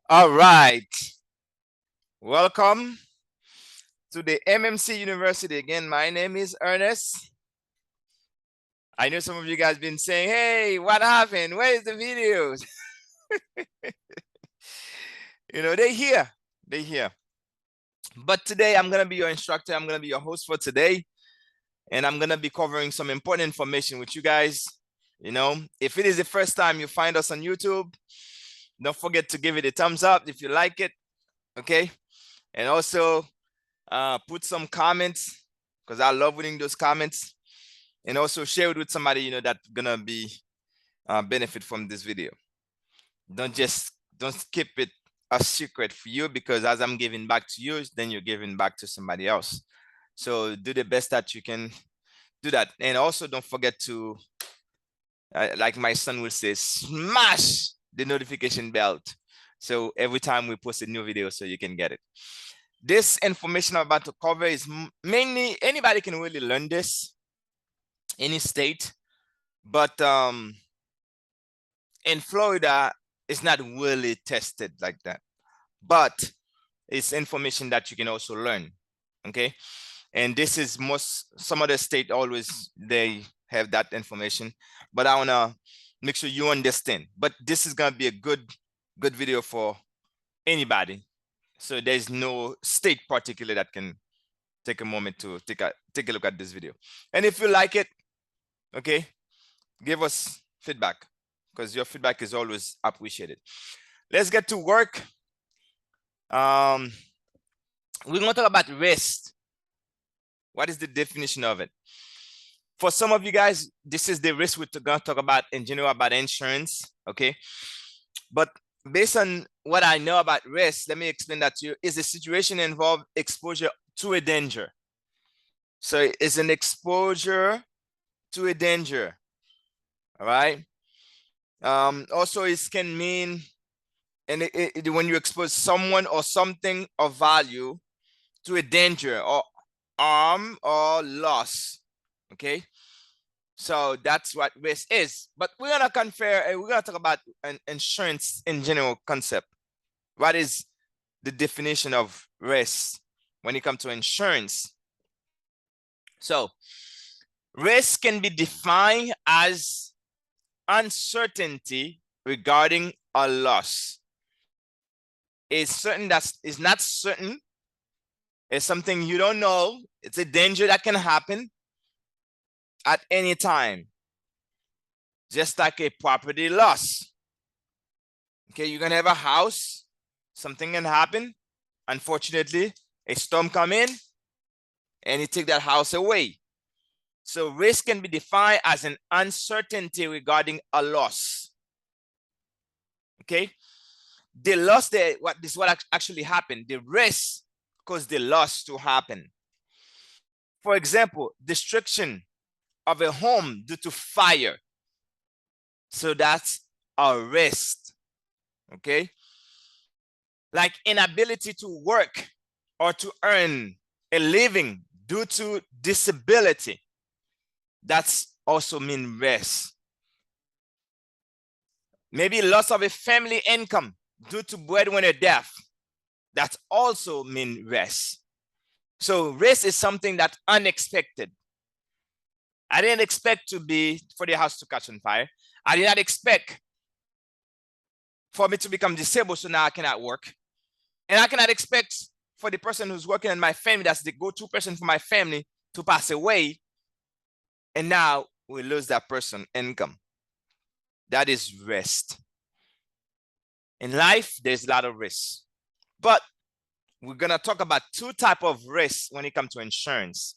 All right. Welcome to the MMC University. Again, my name is Ernest. I know some of you guys been saying, hey, what happened? Where's the videos? They're here. They're here. But today I'm going to be your instructor. I'm going to be your host for today. And I'm going to be covering some important information with you guys. If it is the first time you find us on YouTube, don't forget to give it a thumbs up if you like it. Okay. And also put some comments because I love reading those comments, and also share it with somebody that's gonna be benefit from this video. Don't keep it a secret for you, because as I'm giving back to you, then you're giving back to somebody else. So do the best that you can do that, and also don't forget to, like my son will say, smash the notification bell. So every time we post a new video, so you can get it. This information I'm about to cover is mainly anybody can really learn this, any state, but in Florida, it's not really tested like that. But it's information that you can also learn. Okay, and this is some other state always they have that information, but I want to make sure you understand. But this is going to be a good video for anybody. So there's no state particular that can take a moment to take a look at this video. And if you like it, okay, give us feedback, because your feedback is always appreciated. Let's get to work. We're going to talk about risk. What is the definition of it? For some of you guys, this is the risk we're going to talk about in general, about insurance, okay? But based on what I know about risk, let me explain that to you. Is a situation involve exposure to a danger. So it's an exposure to a danger, all right? Also, it can mean, and when you expose someone or something of value to a danger or harm or loss, okay? So that's what risk is. But we're gonna we're gonna talk about an insurance in general concept. What is the definition of risk when it comes to insurance? So risk can be defined as uncertainty regarding a loss. It's certain that is not certain. It's something you don't know. It's a danger that can happen at any time, just like a property loss. Okay, you can have a house, something can happen. Unfortunately, a storm come in and it take that house away. So risk can be defined as an uncertainty regarding a loss. Okay, the loss there, what actually happened. The risk caused the loss to happen. For example, destruction of a home due to fire. So that's a risk. Okay, like inability to work or to earn a living due to disability. That's also mean risk. Maybe loss of a family income due to breadwinner death. That's also mean risk. So risk is something that's unexpected. I didn't expect for the house to catch on fire. I did not expect for me to become disabled, so now I cannot work. And I cannot expect for the person who's working in my family, that's the go-to person for my family, to pass away. And now we lose that person income. That is risk. In life, there's a lot of risk. But we're going to talk about two types of risks when it comes to insurance.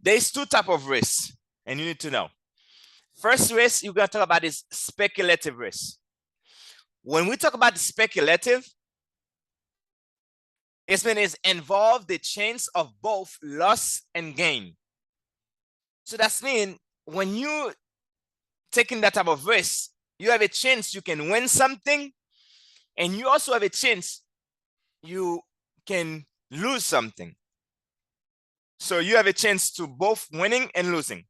There's two types of risks, and you need to know. First risk you're going to talk about is speculative risk. When we talk about speculative, it involve the chance of both loss and gain. So that's mean when you taking that type of risk, you have a chance you can win something, and you also have a chance you can lose something. So you have a chance to both winning and losing.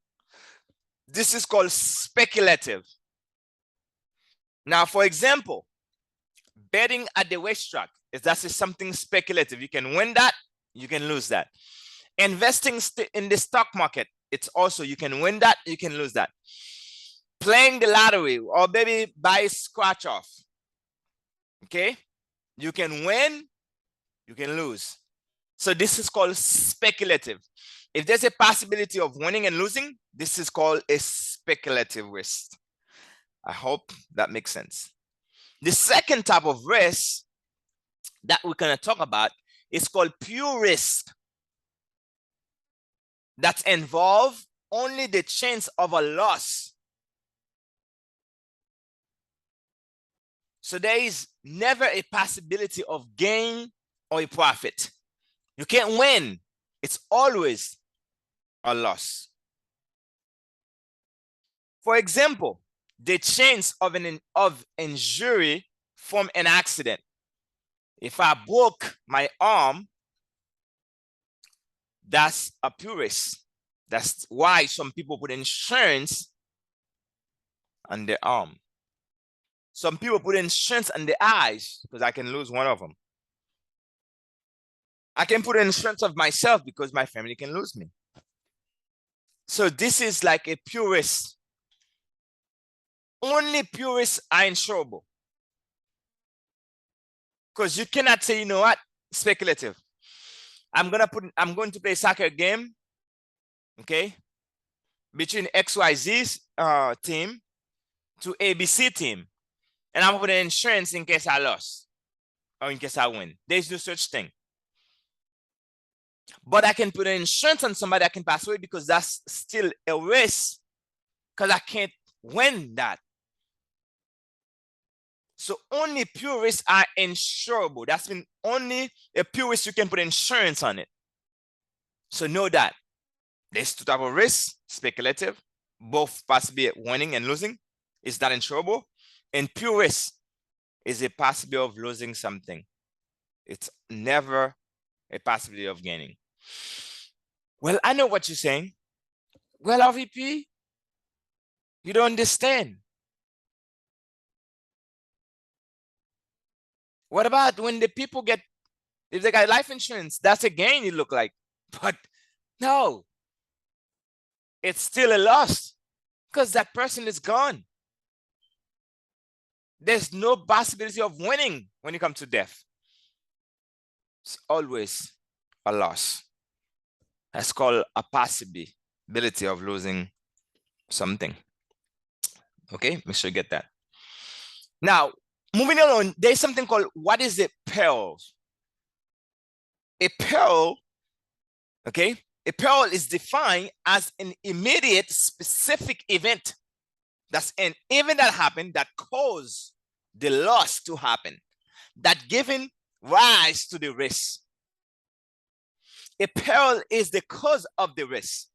This is called speculative. Now, for example, betting at the racetrack, that is something speculative. You can win that, you can lose that. Investing in the stock market, it's also, you can win that, you can lose that. Playing the lottery, or maybe buy scratch off. Okay, you can win, you can lose. So this is called speculative. If there's a possibility of winning and losing, this is called a speculative risk. I hope that makes sense. The second type of risk that we're going to talk about is called pure risk. That involve only the chance of a loss. So there is never a possibility of gain or a profit. You can't win. It's always a loss. For example, the chance of injury from an accident. If I broke my arm, that's a pure risk. That's why some people put insurance on their arm. Some people put insurance on the eyes because I can lose one of them. I can put insurance of myself because my family can lose me. So this is like a pure risk. Only pure risks are insurable. Because you cannot say, you know what, speculative. I'm going to play a soccer game, okay, between XYZ team to ABC team. And I'm putting insurance in case I lost or in case I win. There's no such thing. But I can put an insurance on somebody that can pass away because that's still a risk because I can't win that. So only pure risks are insurable. That's been only a pure risk you can put insurance on it. So know that. There's two types of risks, speculative, both possibly winning and losing. Is that insurable? And pure risk is a possibility of losing something. It's never a possibility of gaining. Well, I know what you're saying. Well, RVP, you don't understand. What about when the people get, if they got life insurance, that's a gain, it look like. But no, it's still a loss because that person is gone. There's no possibility of winning when it comes to death. It's always a loss. That's called a possibility of losing something. Okay, make sure you get that. Now, moving on, there's something called, what is a peril? A peril, okay, a peril is defined as an immediate specific event. That's an event that happened that caused the loss to happen, that given rise to the risk. A peril is the cause of the risk.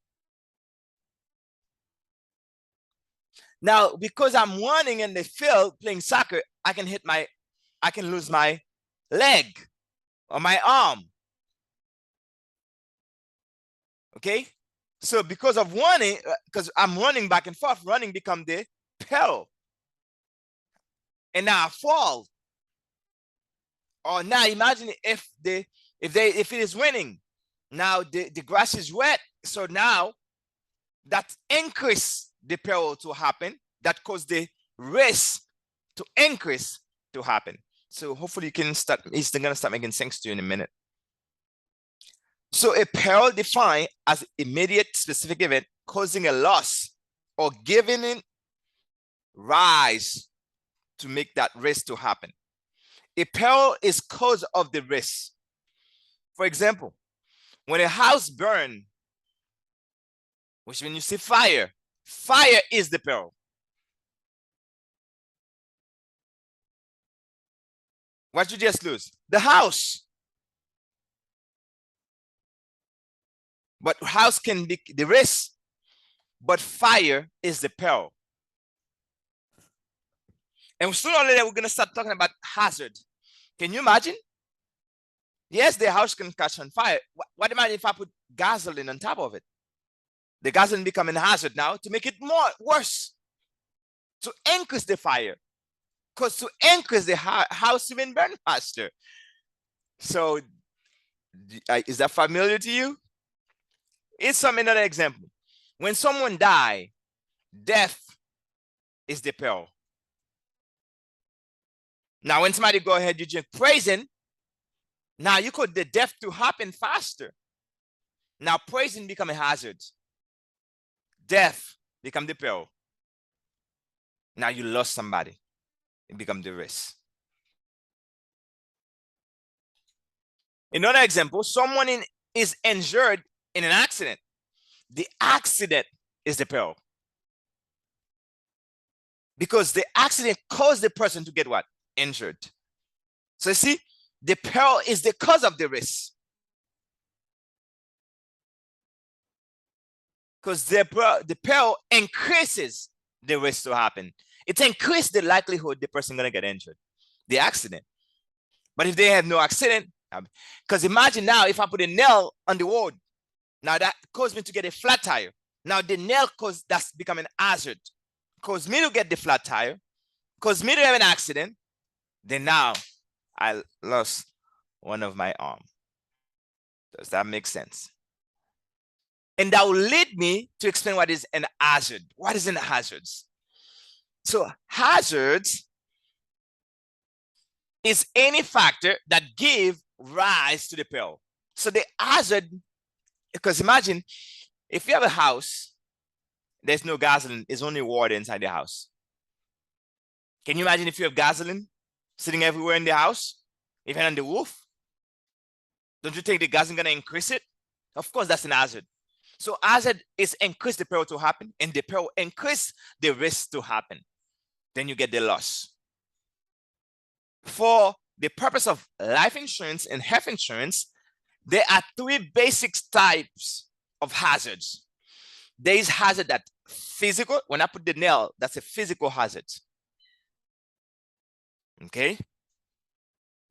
Now, because I'm running in the field playing soccer, I can lose my leg or my arm. Okay? So because of running, because I'm running back and forth, running become the peril. And now I fall. Or now imagine if it is raining. Now the grass is wet. So now that increase the peril to happen, that cause the risk to increase to happen. So hopefully you can start, it's gonna start making sense to you in a minute. So a peril defined as immediate specific event causing a loss or giving it rise to make that risk to happen. A peril is cause of the risk. For example, when a house burns, which when you see fire, fire is the peril. What you just lose? The house. But house can be the risk, but fire is the peril. And sooner or later, we're going to start talking about hazard. Can you imagine? Yes, the house can catch on fire. What about if I put gasoline on top of it? The gasoline becoming a hazard now to make it worse, to increase the fire. Because to increase the house even burn faster. So is that familiar to you? It's some another example. When someone die, death is the peril. Now, when somebody go ahead, you drink poison, now you could the death to happen faster. Now poison become a hazard. Death become the peril. Now you lost somebody. It become the risk. Another example, someone is injured in an accident. The accident is the peril. Because the accident caused the person to get what? Injured. So you see, the peril is the cause of the risk. Because the peril increases the risk to happen. It increases the likelihood the person gonna get injured. The accident. But if they have no accident, because imagine now if I put a nail on the road, now that caused me to get a flat tire. Now the nail cause that's becoming a hazard. Caused me to get the flat tire, caused me to have an accident. Then now I lost one of my arm. Does that make sense? And that will lead me to explain what is an hazard. What is an hazards? So hazards is any factor that give rise to the peril. So the hazard, because imagine if you have a house, there's no gasoline, there's only water inside the house. Can you imagine if you have gasoline sitting everywhere in the house, even on the roof? Don't you think the gas is gonna increase it? Of course, that's an hazard. So hazard is increase the peril to happen, and the peril increase the risk to happen. Then you get the loss. For the purpose of life insurance and health insurance, there are three basic types of hazards. There is hazard that physical. When I put the nail, that's a physical hazard. Okay.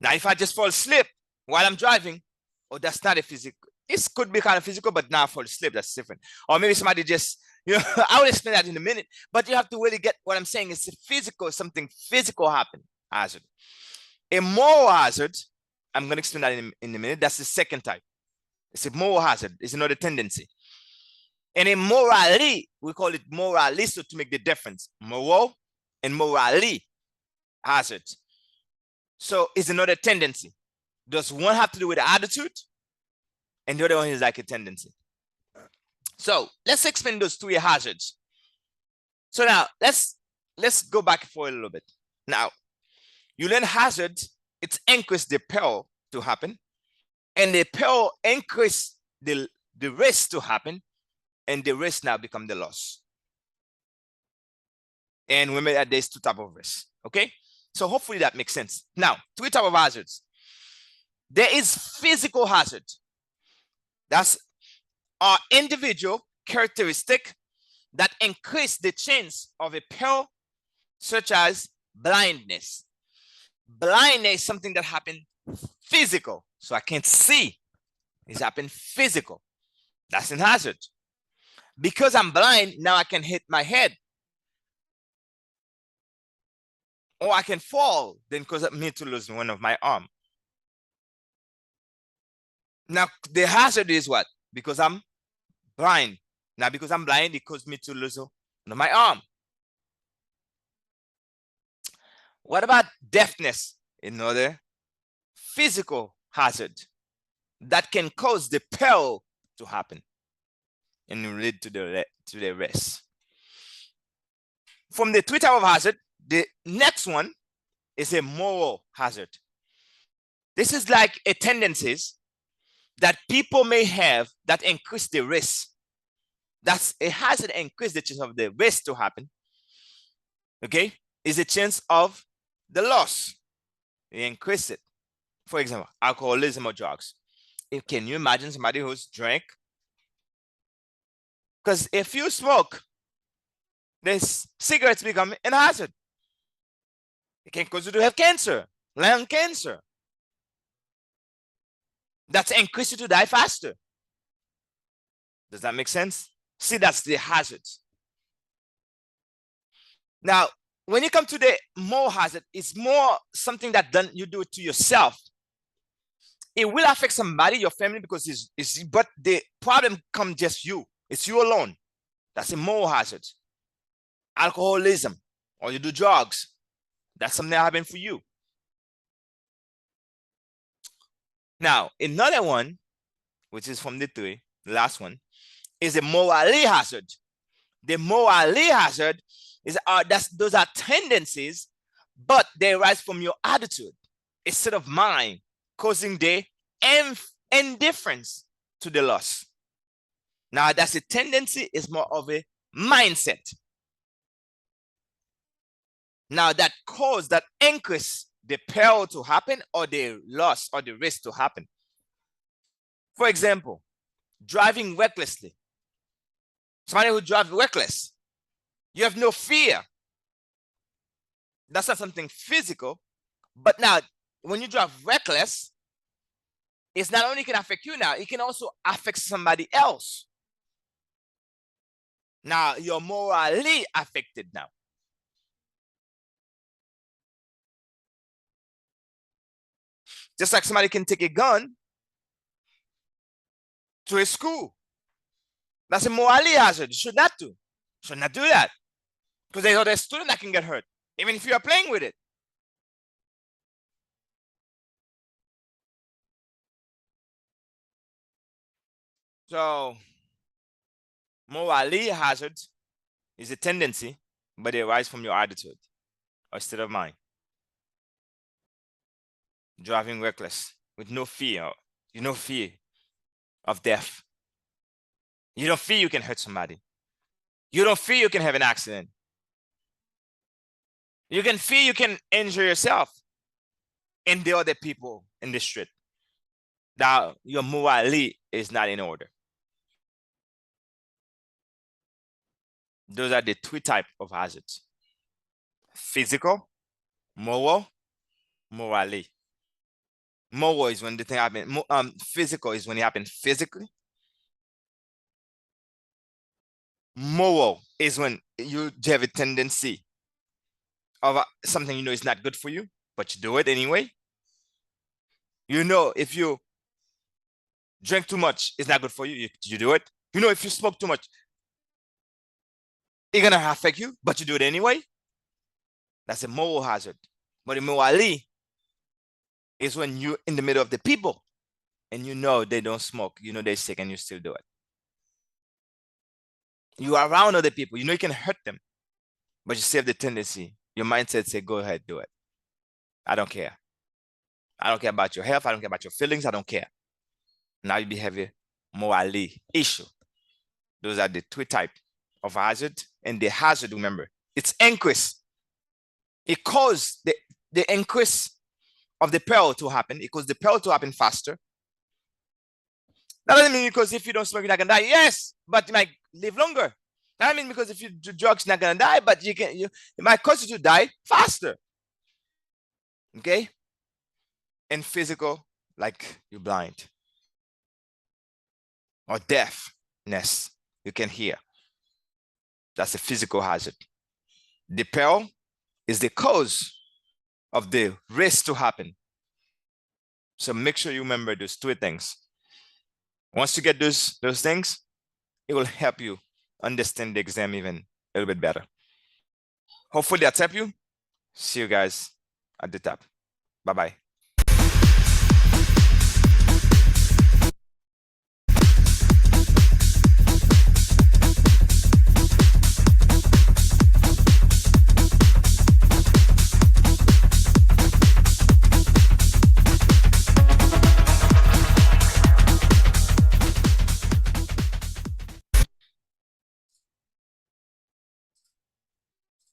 Now, if I just fall asleep while I'm driving, oh, that's not a physical. It could be kind of physical, but now fall asleep, that's different. Or maybe somebody just, I will explain that in a minute, but you have to really get what I'm saying. It's a physical, something physical happen hazard. A moral hazard, I'm going to explain that in a minute. That's the second type. It's a moral hazard. It's another tendency. And a morally, we call it morally, so to make the difference. Moral and morally hazard. So it's another tendency. Does one have to do with attitude? And the other one is like a tendency. So let's explain those three hazards. So now let's go back for a little bit. Now, you learn hazard, it's increase the peril to happen, and the peril increase the risk to happen, and the risk now become the loss. And remember that there's two types of risks. Okay, so hopefully that makes sense. Now, three types of hazards. There is physical hazard. That's our individual characteristic that increase the chance of a peril, such as blindness. Blindness is something that happened physical, so I can't see. It's happened physical. That's an hazard. Because I'm blind, now I can hit my head. Or I can fall, then cause me to lose one of my arm. Now, the hazard is what? Because I'm blind. Now, because I'm blind, it caused me to lose one of my arm. What about deafness? Another physical hazard that can cause the peril to happen and lead to the rest. From the three types of hazard, the next one is a moral hazard. This is like a tendencies that people may have that increase the risk. That's a hazard that increase the chance of the risk to happen. Okay, is a chance of the loss. You increase it. For example, alcoholism or drugs. Can you imagine somebody who's drank? Because if you smoke, this cigarettes become a hazard. It can cause you to have cancer, lung cancer. That's increase you to die faster. Does that make sense? See, that's the hazards. Now, when you come to the moral hazard, it's more something that you do it to yourself. It will affect somebody, your family, because but the problem comes just you. It's you alone. That's a moral hazard. Alcoholism, or you do drugs. That's something that happened for you. Now, another one, which is from the three, the last one, is a morally hazard. The morally hazard is those are tendencies, but they arise from your attitude instead of mind, causing the indifference to the loss. Now, that's a tendency, is more of a mindset. Now, that cause, that increase the peril to happen or the loss or the risk to happen. For example, driving recklessly. Somebody who drives reckless, you have no fear. That's not something physical. But now, when you drive reckless, it's not only can affect you now, it can also affect somebody else. Now, you're morally affected now. Just like somebody can take a gun to a school. That's a morally hazard. You should not do. Should not do that. Because there's other student that can get hurt, even if you are playing with it. So, morally hazard is a tendency, but it arises from your attitude or state of mind. Driving reckless with no fear, you no fear of death. You don't fear you can hurt somebody. You don't fear you can have an accident. You can fear you can injure yourself and the other people in the street. Now, your morally is not in order. Those are the three types of hazards: physical, moral, morally. Moral is when the thing happens. Physical is when it happens physically. Moral is when you have a tendency of something you know is not good for you, but you do it anyway. You know, if you drink too much, it's not good for you. You do it. You know, if you smoke too much, it's gonna affect you, but you do it anyway. That's a moral hazard. But morally is when you're in the middle of the people and you know they don't smoke, you know they're sick, and you still do it. You are around other people, you know you can hurt them, but you still have the tendency. Your mindset say, go ahead, do it. I don't care. I don't care about your health. I don't care about your feelings. I don't care. Now you behave a morally issue. Those are the three types of hazard. And the hazard, remember, it's increase. It caused the increase of the peril to happen. It caused the peril to happen faster. That doesn't mean because if you don't smoke, you're not gonna die. Yes, but you might live longer. That means because if you do drugs, you're not gonna die, but it might cause you to die faster. Okay? And physical, like you're blind. Or deafness, you can hear. That's a physical hazard. The peril is the cause of the risk to happen. So make sure you remember those two things. Once you get those things, it will help you understand the exam even a little bit better. Hopefully that's helped you. See you guys at the top. Bye-bye.